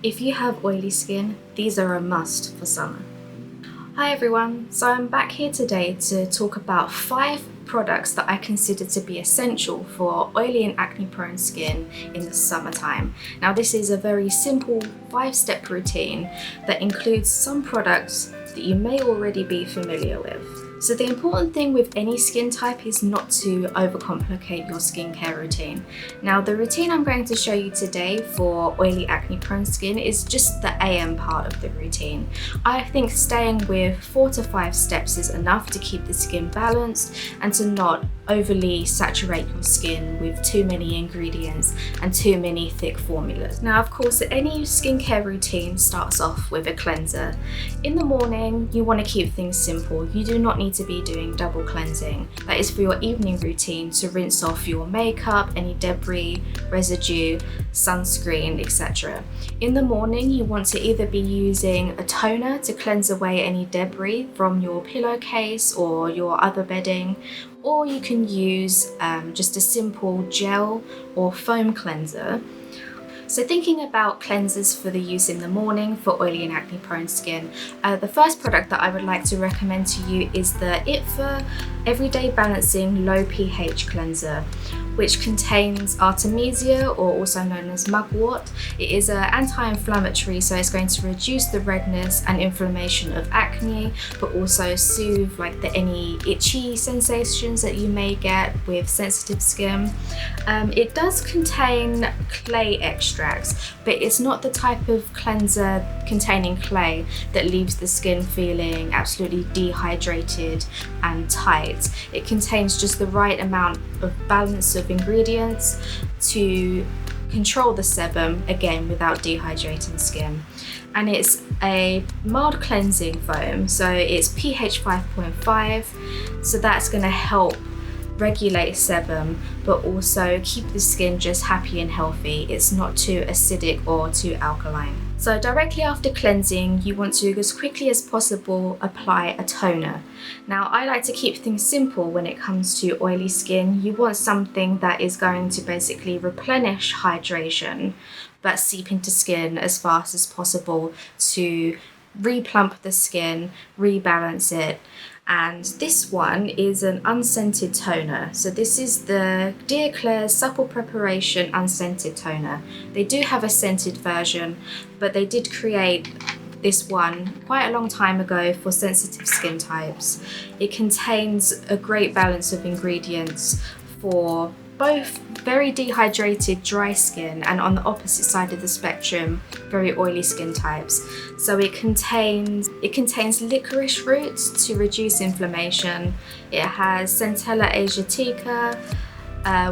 If you have oily skin, these are a must for summer. Hi everyone, so I'm back here today to talk about 5 products that I consider to be essential for oily and acne-prone skin in the summertime. Now this is a very simple 5-step routine that includes some products that you may already be familiar with. So the important thing with any skin type is not to overcomplicate your skincare routine. Now the routine I'm going to show you today for oily acne prone skin is just the AM part of the routine. I think staying with 4 to 5 steps is enough to keep the skin balanced and to not overly saturate your skin with too many ingredients and too many thick formulas. Now of course any skincare routine starts off with a cleanser. In the morning you want to keep things simple. You do not need to be doing double cleansing. That is for your evening routine to rinse off your makeup, any debris, residue, sunscreen, etc. In the morning you want to either be using a toner to cleanse away any debris from your pillowcase or your other bedding, or you can use just a simple gel or foam cleanser. So thinking about cleansers for the use in the morning for oily and acne prone skin, the first product that I would like to recommend to you is the ITFA Everyday Balancing Low pH Cleanser, which contains artemisia, or also known as mugwort. It is an anti-inflammatory, so it's going to reduce the redness and inflammation of acne, but also soothe any itchy sensations that you may get with sensitive skin. It does contain clay extracts, but it's not the type of cleanser containing clay that leaves the skin feeling absolutely dehydrated and tight. It contains just the right amount of balance of ingredients to control the sebum, again without dehydrating skin. And it's a mild cleansing foam, so it's pH 5.5, so that's going to help regulate sebum but also keep the skin just happy and healthy. It's not too acidic or too alkaline. So directly after cleansing, you want to, as quickly as possible, apply a toner. Now I like to keep things simple when it comes to oily skin. You want something that is going to basically replenish hydration but seep into skin as fast as possible to replump the skin, rebalance it. And this one is an unscented toner. So this is the Dear Klairs Supple Preparation Unscented Toner. They do have a scented version, but they did create this one quite a long time ago for sensitive skin types. It contains a great balance of ingredients for both very dehydrated dry skin and, on the opposite side of the spectrum, very oily skin types. So it contains licorice roots to reduce inflammation. It has Centella asiatica,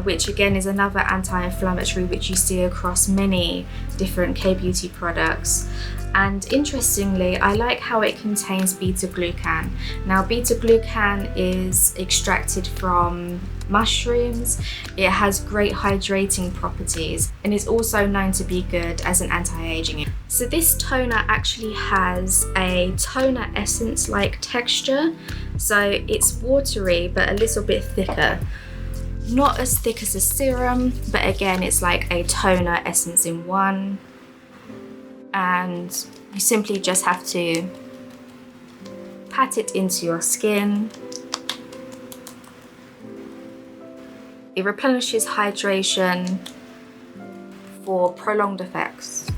which again is another anti-inflammatory which you see across many different K-beauty products. And interestingly, I like how it contains beta-glucan. Now beta-glucan is extracted from mushrooms. It has great hydrating properties and is also known to be good as an anti-aging. So this toner actually has a toner essence like texture, so it's watery but a little bit thicker. Not as thick as a serum, but again it's like a toner essence in one, and you simply just have to pat it into your skin. It replenishes hydration for prolonged effects.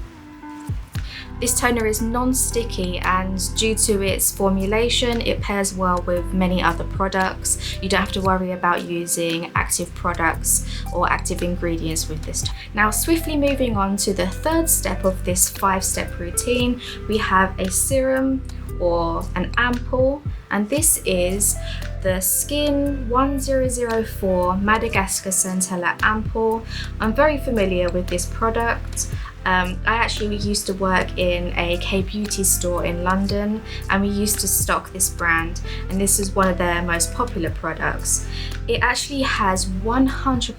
This toner is non-sticky, and due to its formulation, it pairs well with many other products. You don't have to worry about using active products or active ingredients with this. Now, swiftly moving on to the third step of this 5-step routine, we have a serum or an ampoule, and this is the Skin 1004 Madagascar Centella Ampoule. I'm very familiar with this product. I actually used to work in a K-beauty store in London, and we used to stock this brand, and this is one of their most popular products. It actually has 100%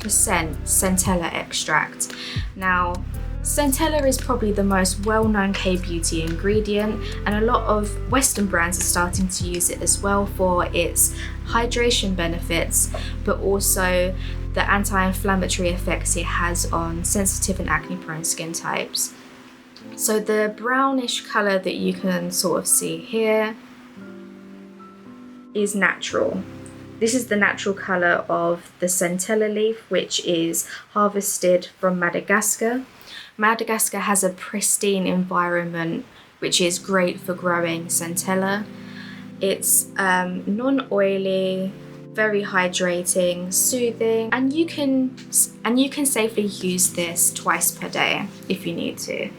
Centella extract. Now, Centella is probably the most well-known K-beauty ingredient, and a lot of Western brands are starting to use it as well for its hydration benefits, but also the anti-inflammatory effects it has on sensitive and acne-prone skin types. So the brownish colour that you can sort of see here is natural. This is the natural colour of the centella leaf, which is harvested from Madagascar. Madagascar has a pristine environment which is great for growing centella. It's non-oily, very hydrating, soothing, and you can safely use this twice per day if you need to.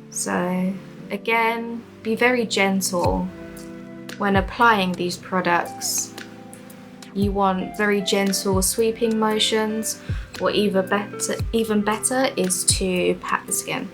So again, be very gentle when applying these products. You want very gentle sweeping motions, or even better is to pat the skin.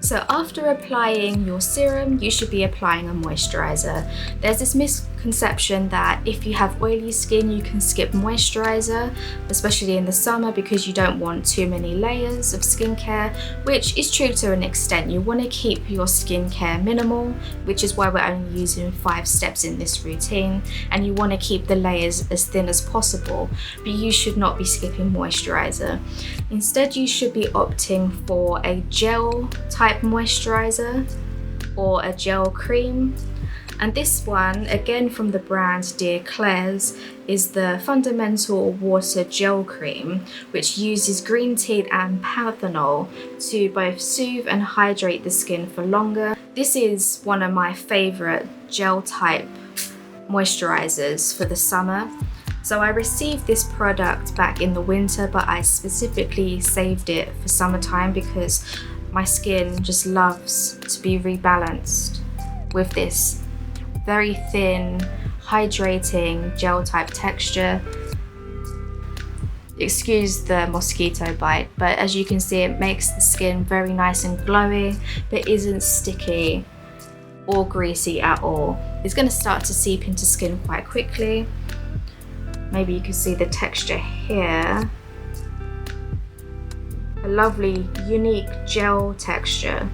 So after applying your serum, you should be applying a moisturizer. There's this misconception that if you have oily skin, you can skip moisturizer, especially in the summer, because you don't want too many layers of skincare, which is true to an extent. You want to keep your skincare minimal, which is why we're only using 5 steps in this routine, and you want to keep the layers as thin as possible, but you should not be skipping moisturizer. Instead, you should be opting for a gel type moisturizer or a gel cream, and this one, again from the brand Dear Claire's, is the Fundamental Water Gel Cream, which uses green tea and panthenol to both soothe and hydrate the skin for longer. This is one of my favorite gel type moisturizers for the summer. So I received this product back in the winter, but I specifically saved it for summertime because my skin just loves to be rebalanced with this very thin, hydrating gel type texture. Excuse the mosquito bite, but as you can see, it makes the skin very nice and glowy, but isn't sticky or greasy at all. It's going to start to seep into skin quite quickly. Maybe you can see the texture here. A lovely, unique gel texture.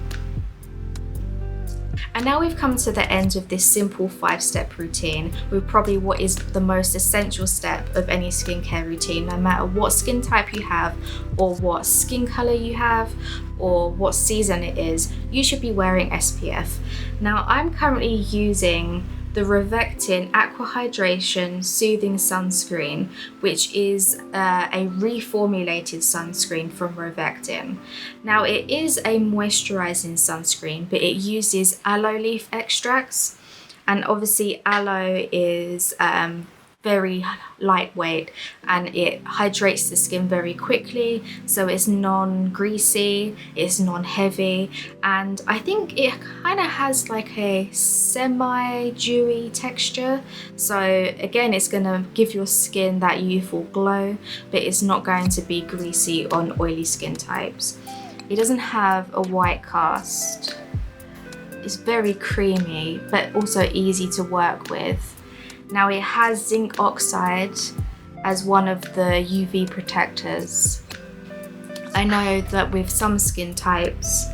And now we've come to the end of this simple 5-step routine with probably what is the most essential step of any skincare routine, no matter what skin type you have, or what skin color you have, or what season it is. You should be wearing SPF. Now I'm currently using the Revectin Aqua Hydration Soothing Sunscreen, which is a reformulated sunscreen from Revectin. Now it is a moisturizing sunscreen, but it uses aloe leaf extracts, and obviously aloe is very lightweight and it hydrates the skin very quickly, so it's non-greasy, it's non-heavy, and I think it kind of has like a semi-dewy texture. So again, it's going to give your skin that youthful glow, but it's not going to be greasy on oily skin types. It doesn't have a white cast. It's very creamy, but also easy to work with. Now it has zinc oxide as one of the UV protectors. I know that with some skin types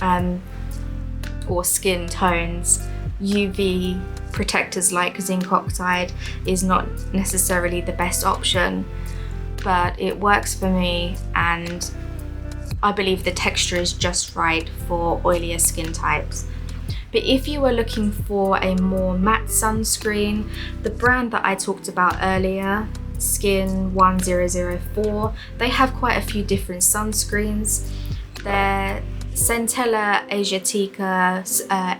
or skin tones, UV protectors like zinc oxide is not necessarily the best option, but it works for me, and I believe the texture is just right for oilier skin types. But if you were looking for a more matte sunscreen, the brand that I talked about earlier, Skin 1004, they have quite a few different sunscreens. Their Centella Asiatica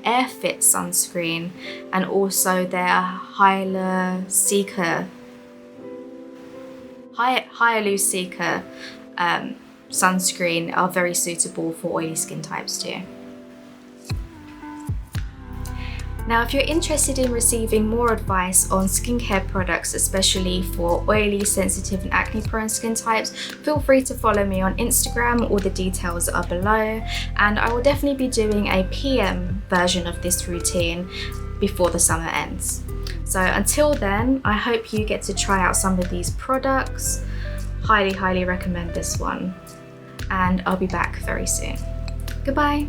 Airfit sunscreen, and also their Hyaluronic sunscreen are very suitable for oily skin types too. Now, if you're interested in receiving more advice on skincare products, especially for oily, sensitive and acne-prone skin types, feel free to follow me on Instagram. All the details are below, and I will definitely be doing a PM version of this routine before the summer ends. So until then, I hope you get to try out some of these products. Highly recommend this one, and I'll be back very soon. Goodbye.